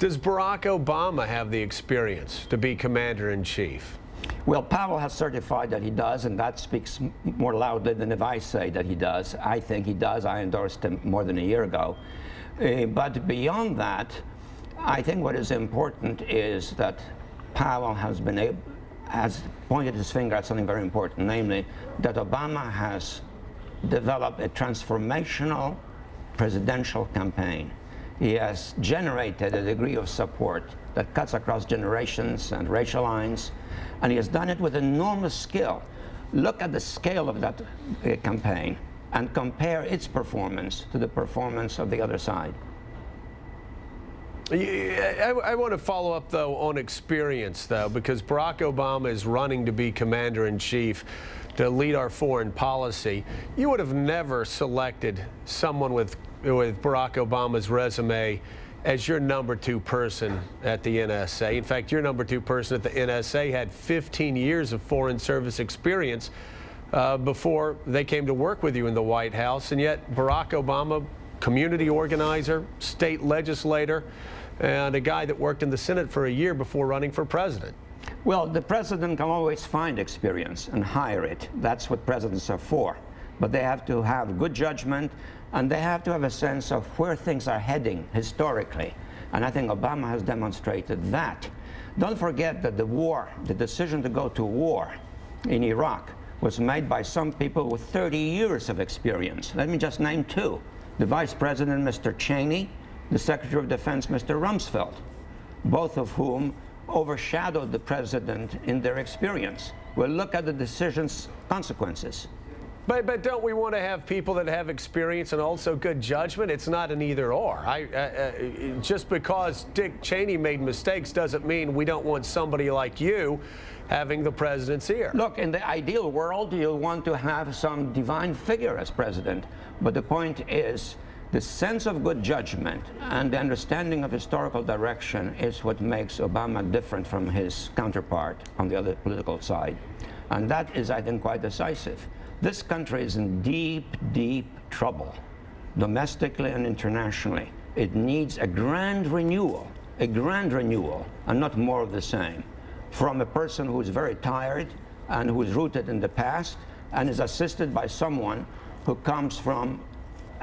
Does Barack Obama have the experience to be commander-in-chief? Well, Powell has certified that he does, and that speaks more loudly than if I say that he does. I think he does. I endorsed him more than a year ago. But beyond that, I think what is important is that Powell has pointed his finger at something very important, namely that Obama has developed a transformational presidential campaign. He has generated a degree of support that cuts across generations and racial lines, and he has done it with enormous skill. Look at the scale of that campaign and compare its performance to the performance of the other side. I want to follow up, though, on experience, though, because Barack Obama is running to be commander-in-chief to lead our foreign policy. You would have never selected someone with Barack Obama's resume as your number 2 person at the NSA. In fact, your number 2 person at the NSA had 15 years of Foreign Service experience before they came to work with you in the White House, and yet Barack Obama, community organizer, state legislator, and a guy that worked in the Senate for a year before running for president. Well, the president can always find experience and hire it. That's what presidents are for. But they have to have good judgment, and they have to have a sense of where things are heading historically. And I think Obama has demonstrated that. Don't forget that the decision to go to war in Iraq was made by some people with 30 years of experience. Let me just name 2. The Vice President, Mr. Cheney, the Secretary of Defense, Mr. Rumsfeld, both of whom overshadowed the president in their experience. Well, look at the decision's consequences. But don't we want to have people that have experience and also good judgment? It's not an either-or. Just because Dick Cheney made mistakes doesn't mean we don't want somebody like you having the president's ear. Look, in the ideal world, you'll want to have some divine figure as president. But the point is, the sense of good judgment and the understanding of historical direction is what makes Obama different from his counterpart on the other political side. And that is, I think, quite decisive. This country is in deep, deep trouble, domestically and internationally. It needs a grand renewal, and not more of the same, from a person who is very tired and who is rooted in the past and is assisted by someone who comes from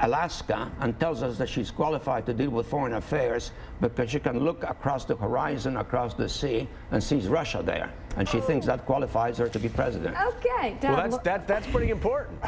Alaska and tells us that she's qualified to deal with foreign affairs because she can look across the horizon, across the sea, and sees Russia there. And she thinks that qualifies her to be president. Okay. Well, that's pretty important.